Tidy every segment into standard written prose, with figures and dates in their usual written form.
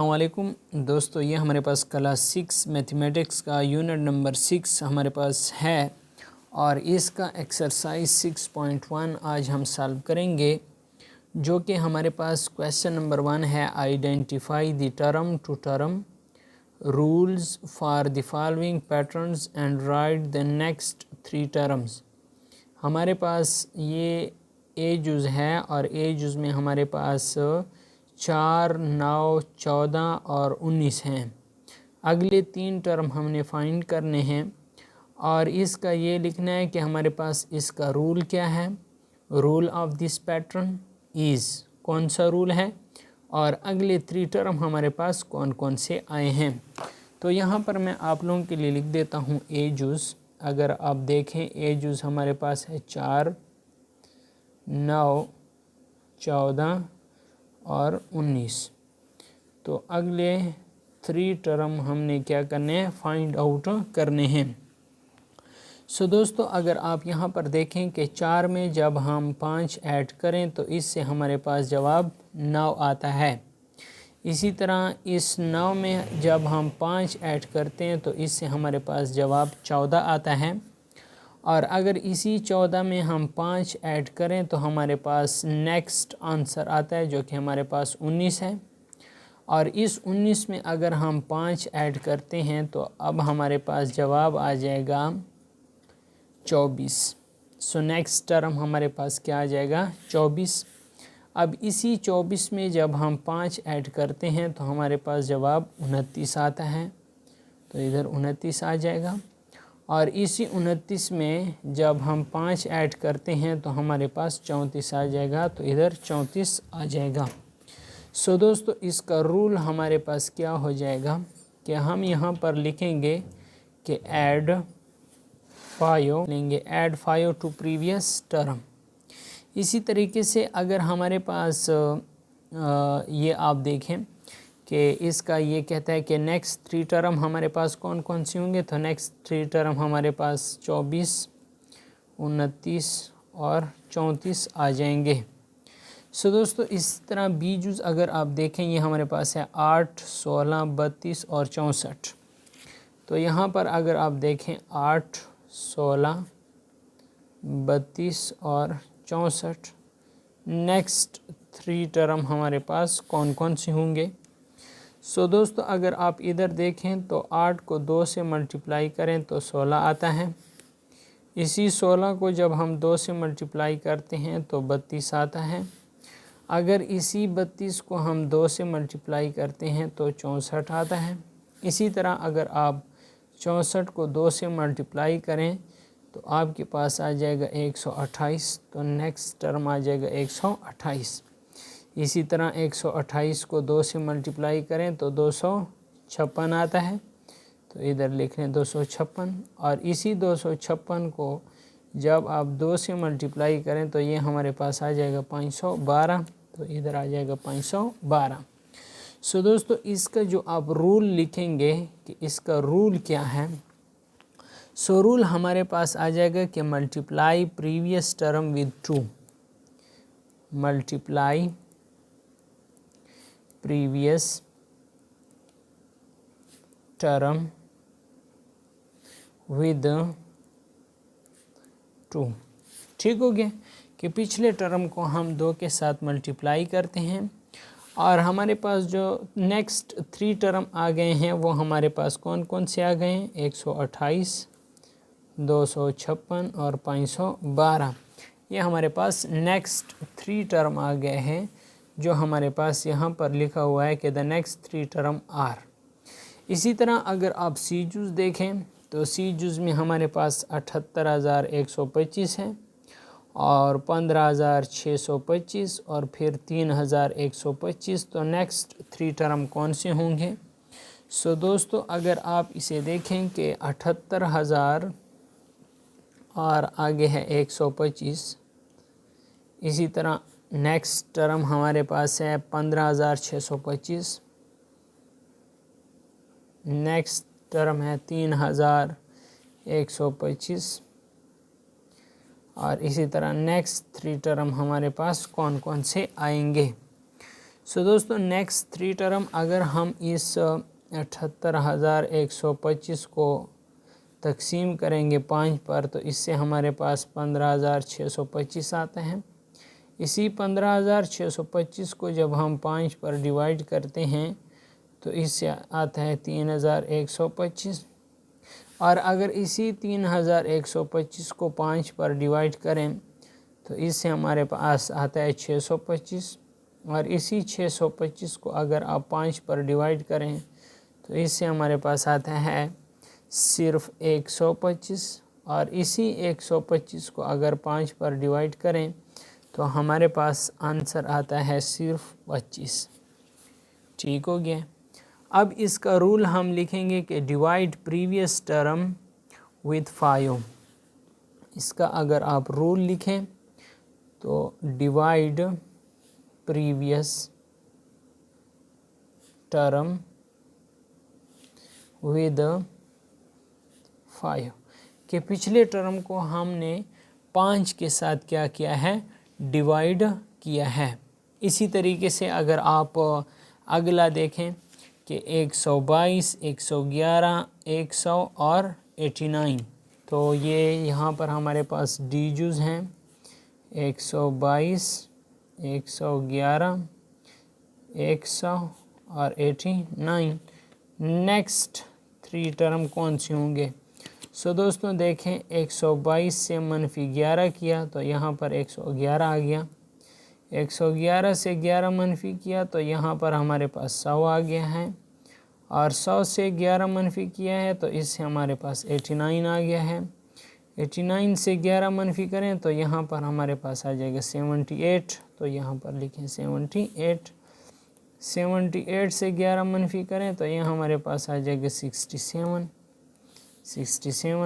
अस्सलामुअलैकुम दोस्तों, ये हमारे पास क्लास 6 मैथमेटिक्स का यूनिट नंबर 6 हमारे पास है और इसका एक्सरसाइज 6.1 आज हम सॉल्व करेंगे, जो कि हमारे पास क्वेश्चन नंबर 1 है। Identify the term to term rules for the following patterns and write the next 3 terms. हमारे पास ये ए जुज़ है और ए जुज़ में हमारे पास 4, 9, 14 और 19 हैं। अगले 3 टर्म हमने फाइंड करने हैं और इसका ये लिखना है कि हमारे पास इसका रूल क्या है। Rule of this pattern is, कौन सा रूल है, और अगले 3 टर्म हमारे पास कौन कौन से आए हैं। तो यहाँ पर मैं आप लोगों के लिए लिख देता हूँ ए जुज़। अगर आप देखें ए जुज़ हमारे पास है 4, 9, 14 और 19। तो अगले 3 टर्म हमने क्या करने हैं, फाइंड आउट करने हैं। सो दोस्तों, अगर आप यहाँ पर देखें कि 4 में जब हम 5 ऐड करें तो इससे हमारे पास जवाब 9 आता है। इसी तरह इस 9 में जब हम 5 ऐड करते हैं तो इससे हमारे पास जवाब 14 आता है। और अगर इसी 14 में हम 5 ऐड करें तो हमारे पास नेक्स्ट आंसर आता है, जो कि हमारे पास 19 है। और इस 19 में अगर हम 5 ऐड करते हैं तो अब हमारे पास जवाब आ जाएगा 24। सो नेक्स्ट टर्म हमारे पास क्या आ जाएगा, 24। अब इसी 24 में जब हम 5 ऐड करते हैं तो हमारे पास जवाब 29 आता है, तो इधर 29 आ जाएगा। और इसी 29 में जब हम 5 ऐड करते हैं तो हमारे पास 34 आ जाएगा, तो इधर 34 आ जाएगा। सो दोस्तों, इसका रूल हमारे पास क्या हो जाएगा कि हम यहाँ पर लिखेंगे कि ऐड 5 लेंगे, ऐड 5 टू प्रीवियस टर्म। इसी तरीके से अगर हमारे पास ये आप देखें कि इसका ये कहता है कि नेक्स्ट 3 टर्म हमारे पास कौन कौन से होंगे, तो नेक्स्ट 3 टर्म हमारे पास 24, 29 और 34 आ जाएंगे। सो दोस्तों, इस तरह बी जुज़ अगर आप देखें, ये हमारे पास है 8, 16, 32 और 64। तो यहाँ पर अगर आप देखें 8, 16, 32 और 64, नेक्स्ट 3 टर्म हमारे पास कौन कौन से होंगे। सो दोस्तों, अगर आप इधर देखें तो 8 को 2 से मल्टीप्लाई करें तो 16 आता है। इसी 16 को जब हम 2 से मल्टीप्लाई करते हैं तो 32 आता है। अगर इसी 32 को हम 2 से मल्टीप्लाई करते हैं तो 64 आता है। इसी तरह अगर आप 64 को 2 से मल्टीप्लाई करें तो आपके पास आ जाएगा 128, तो नेक्स्ट टर्म आ जाएगा 128। इसी तरह 128 को 2 से मल्टीप्लाई करें तो 256 आता है, तो इधर लिख लें 256। और इसी 256 को जब आप 2 से मल्टीप्लाई करें तो ये हमारे पास आ जाएगा 512, तो इधर आ जाएगा 512। सो दोस्तों, इसका जो आप रूल लिखेंगे कि इसका रूल क्या है, सो रूल हमारे पास आ जाएगा कि multiply previous term with 2, multiply previous term with 2। ठीक हो गया कि पिछले टर्म को हम 2 के साथ मल्टीप्लाई करते हैं और हमारे पास जो नेक्स्ट 3 टर्म आ गए हैं वो हमारे पास कौन कौन से आ गए हैं, 128, 256 और 512। ये हमारे पास नेक्स्ट 3 टर्म आ गए हैं, जो हमारे पास यहाँ पर लिखा हुआ है कि द नेक्स्ट 3 टर्म आर। इसी तरह अगर आप सी जुज़ देखें तो सी जुज़ में हमारे पास 78,125 है और 15,625 और फिर 3,125। तो नेक्स्ट 3 टर्म कौन से होंगे। सो दोस्तों, अगर आप इसे देखें कि 78,000 और आगे है 125। इसी तरह नेक्स्ट टर्म हमारे पास है 15,625, नेक्स्ट टर्म है 3,125 और इसी तरह नेक्स्ट 3 टर्म हमारे पास कौन कौन से आएंगे। सो दोस्तों नेक्स्ट 3 टर्म अगर हम इस 78,125 को तकसीम करेंगे 5 पर तो इससे हमारे पास 15,625 आते हैं। इसी 15,625 को जब हम 5 पर डिवाइड करते हैं तो इससे आता है 3,125, और अगर इसी 3,125 को 5 पर डिवाइड करें तो इससे हमारे पास आता है 625, और इसी 625 को अगर आप 5 पर डिवाइड करें तो इससे हमारे पास आता है सिर्फ 125, और इसी 125 को अगर 5 पर डिवाइड करें तो हमारे पास आंसर आता है सिर्फ 25। ठीक हो गया। अब इसका रूल हम लिखेंगे कि डिवाइड प्रीवियस टर्म विथ 5। इसका अगर आप रूल लिखें तो डिवाइड प्रीवियस टर्म विद 5 के पिछले टर्म को हमने 5 के साथ क्या किया है, डिवाइड किया है। इसी तरीके से अगर आप अगला देखें कि 122, 111, 100 और 89, तो ये यहाँ पर हमारे पास डिजिट्स हैं 122, 111, 100 और 89। नेक्स्ट 3 टर्म कौन से होंगे? सो दोस्तों देखें 122 से -11 किया तो यहाँ पर 111 आ गया। 111 से 11 मनफी किया तो यहाँ पर हमारे पास 100 आ गया है, और 100 से 11 मनफी किया है तो इससे हमारे पास 89 आ गया है। 89 से 11 मनफी करें तो यहाँ पर हमारे पास आ जाएगा 78, तो यहाँ पर लिखें 78। 78 से 11 मनफी करें तो यहाँ हमारे पास आ जाएगा 67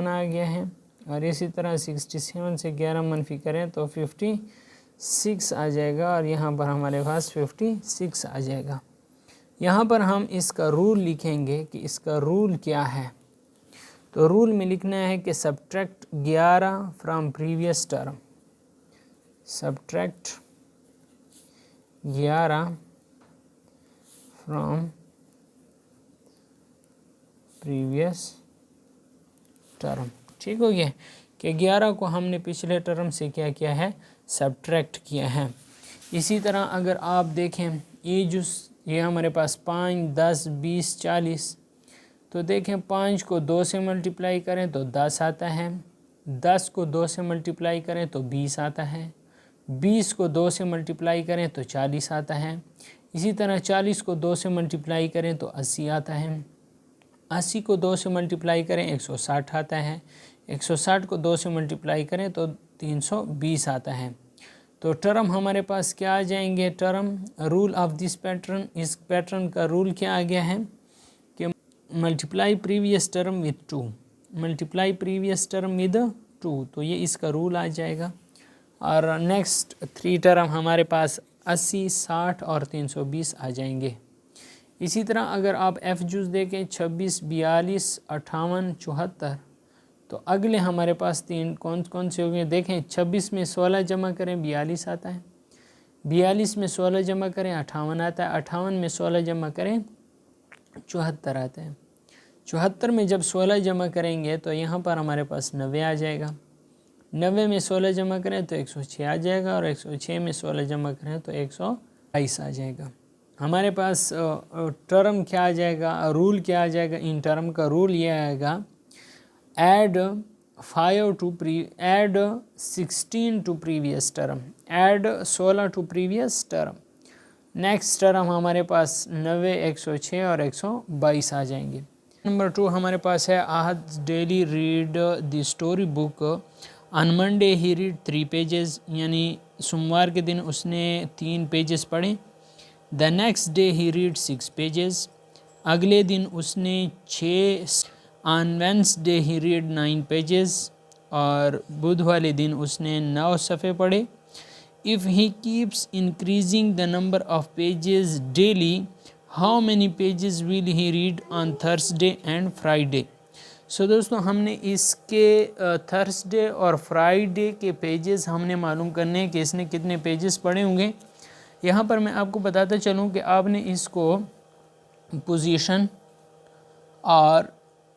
आ गया है, और इसी तरह 67 से 11 मनफी करें तो 56 आ जाएगा, और यहाँ पर हमारे पास 56 आ जाएगा। यहाँ पर हम इसका रूल लिखेंगे कि इसका रूल क्या है। तो रूल में लिखना है कि subtract 11 from previous term, subtract 11 from previous term. ठीक हो गया कि 11 को हमने पिछले टर्म से क्या किया है, सब्ट्रैक्ट किया है। इसी तरह अगर आप देखें ये हमारे पास 5, 10, 20, 40, तो देखें 5 को 2 से मल्टीप्लाई करें तो 10 आता है, 10 को 2 से मल्टीप्लाई करें तो 20 आता है, 20 को 2 से मल्टीप्लाई करें तो 40 आता है। इसी तरह 40 को 2 से मल्टीप्लाई करें तो 80 आता है, 80 को 2 से मल्टीप्लाई करें 160 आता है, 160 को 2 से मल्टीप्लाई करें तो 320 आता है। तो टर्म हमारे पास क्या आ जाएंगे, term rule of this pattern, इस पैटर्न का रूल क्या आ गया है कि multiply previous term with 2, multiply previous term with 2, तो ये इसका रूल आ जाएगा। और नेक्स्ट 3 टर्म हमारे पास 80, 60 और 320 आ जाएंगे। इसी तरह अगर आप एफ जूस देखें 26, 42, 58, 74, तो अगले हमारे पास 3 कौन से हो गए देखें। 26 में 16 जमा करें 42 आता है, 42 में 16 जमा करें 58 आता है, 58 में 16 जमा करें 74 आता है, 74 में जब 16 जमा करेंगे तो यहाँ पर हमारे पास 90 आ जाएगा, 90 में 16 जमा करें तो 106 आ जाएगा, और 106 में 16 जमा करें तो 122 आ जाएगा। हमारे पास टर्म क्या आ जाएगा, रूल क्या आ जाएगा, इन टर्म का रूल ये आएगा add 16 to previous term, add 16 to previous term. Next term हमारे पास 90, 106 और 122 आ जाएंगे। नंबर 2 हमारे पास है Ahad daily read the story book, on Monday he read 3 pages, यानी सोमवार के दिन उसने 3 पेजेस पढ़े। The next day he read 6 pages, अगले दिन उसने 6। On Wednesday he read 9 pages, और बुध वाले दिन उसने 9 सफ़े पढ़े। If he keeps increasing the number of pages daily, how many pages will he read on Thursday and Friday. So दोस्तों हमने इसके थर्सडे और फ्राइडे के पेजेस हमने मालूम करने हैं कि इसने कितने पेजेस पढ़े होंगे। यहाँ पर मैं आपको बताता चलूँ कि आपने इसको पोजीशन और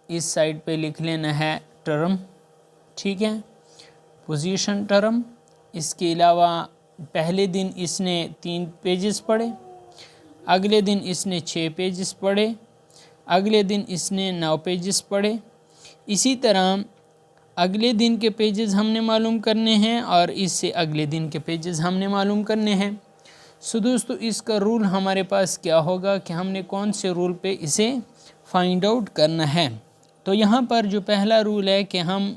इस साइड पे लिख लेना है टर्म, ठीक है, पोजीशन टर्म। इसके अलावा पहले दिन इसने 3 पेजेस पढ़े, अगले दिन इसने 6 पेजेस पढ़े, अगले दिन इसने 9 पेजेस पढ़े। इसी तरह अगले दिन के पेजेस हमने मालूम करने हैं और इससे अगले दिन के पेजेस हमने मालूम करने हैं। सो दोस्तों इसका रूल हमारे पास क्या होगा कि हमने कौन से रूल पे इसे फाइंड आउट करना है। तो यहाँ पर जो पहला रूल है कि हम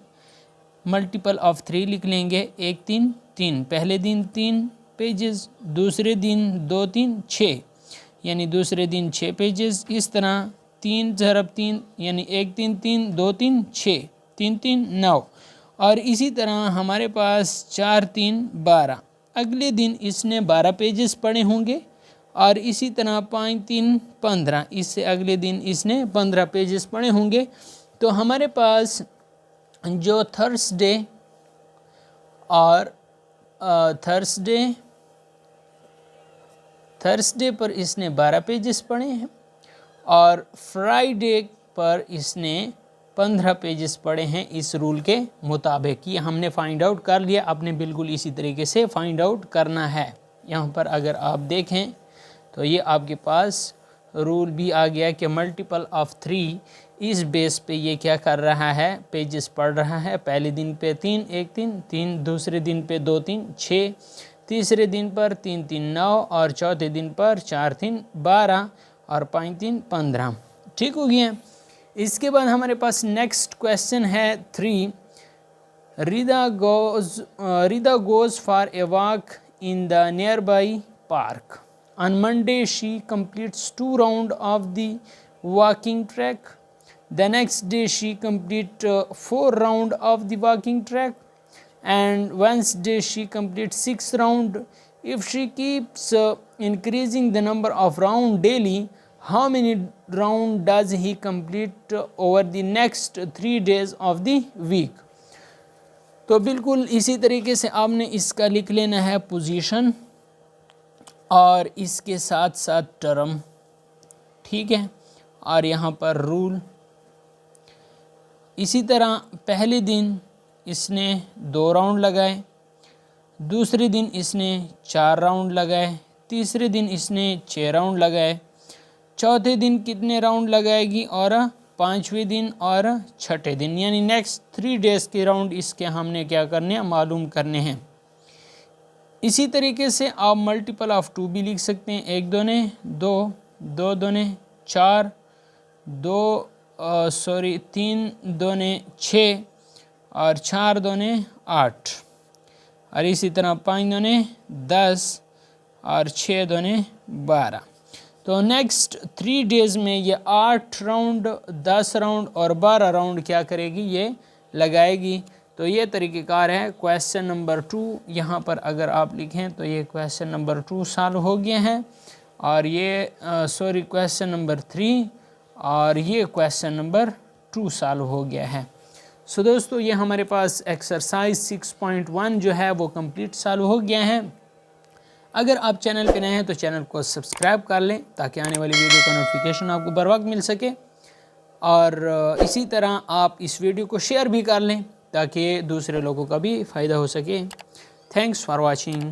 मल्टीपल ऑफ 3 लिख लेंगे। 1 3 3, पहले दिन 3 पेजेस, दूसरे दिन 2 3 6, यानी दूसरे दिन 6 पेजेस। इस तरह 3 × 3 यानी 1 3 3 2 3 6, 3 3 9। और इसी तरह हमारे पास 4 3 12, अगले दिन इसने 12 पेजेस पढ़े होंगे। और इसी तरह 5 3 15, इससे अगले दिन इसने 15 पेजेस पढ़े होंगे। तो हमारे पास जो थर्सडे और थर्सडे पर इसने 12 पेजेस पढ़े हैं और फ्राइडे पर इसने 15 पेजेस पढ़े हैं। इस रूल के मुताबिक ये हमने फाइंड आउट कर लिया। आपने बिल्कुल इसी तरीके से फाइंड आउट करना है। यहाँ पर अगर आप देखें तो ये आपके पास रूल भी आ गया कि मल्टीपल ऑफ 3 इस बेस पे ये क्या कर रहा है, पेजेस पढ़ रहा है। पहले दिन पे 3 1 3 3, दूसरे दिन पे 2 3 6, तीसरे दिन पर 3 3 9 और चौथे दिन पर 4 3 12 और 5 3 15। ठीक हो गया। इसके बाद हमारे पास नेक्स्ट क्वेश्चन है 3। Rida goes for a walk in the nearby park. On Monday, she completes 2 rounds of the walking track. The next day, she completes 4 rounds of the walking track. And Wednesday, she completes 6 rounds. If she keeps increasing the number of rounds daily, how many rounds does he complete over the next 3 days of the week? तो बिल्कुल इसी तरीके से आपने इसका लिख लेना है पोजीशन और इसके साथ साथ टर्म, ठीक है, और यहाँ पर रूल। इसी तरह पहले दिन इसने 2 राउंड लगाए, दूसरे दिन इसने 4 राउंड लगाए, तीसरे दिन इसने 6 राउंड लगाए, चौथे दिन कितने राउंड लगाएगी और 5वें दिन और 6ठे दिन, यानी नेक्स्ट 3 डेज़ के राउंड इसके हमने क्या करने हैं, मालूम करने हैं। इसी तरीके से आप मल्टीपल ऑफ 2 भी लिख सकते हैं। 1 2 2, 2 2 4, 3 2 6 और 4 2 8 और इसी तरह 5 2 10 और 6 2 12। तो नेक्स्ट 3 डेज़ में ये 8 राउंड, 10 राउंड और 12 राउंड क्या करेगी, ये लगाएगी। तो ये तरीक़ेकार है। क्वेश्चन नंबर 2 यहाँ पर अगर आप लिखें तो ये क्वेश्चन नंबर 2 सॉल्व हो गया है और ये क्वेश्चन नंबर 3 और ये क्वेश्चन नंबर 2 सॉल्व हो गया है। सो दोस्तों ये हमारे पास एक्सरसाइज 6.1 जो है वो कंप्लीट सॉल्व हो गया है। अगर आप चैनल पे नए हैं तो चैनल को सब्सक्राइब कर लें ताकि आने वाली वीडियो का नोटिफिकेशन आपको बर वक्त मिल सके, और इसी तरह आप इस वीडियो को शेयर भी कर लें ताकि दूसरे लोगों का भी फ़ायदा हो सके। Thanks for watching.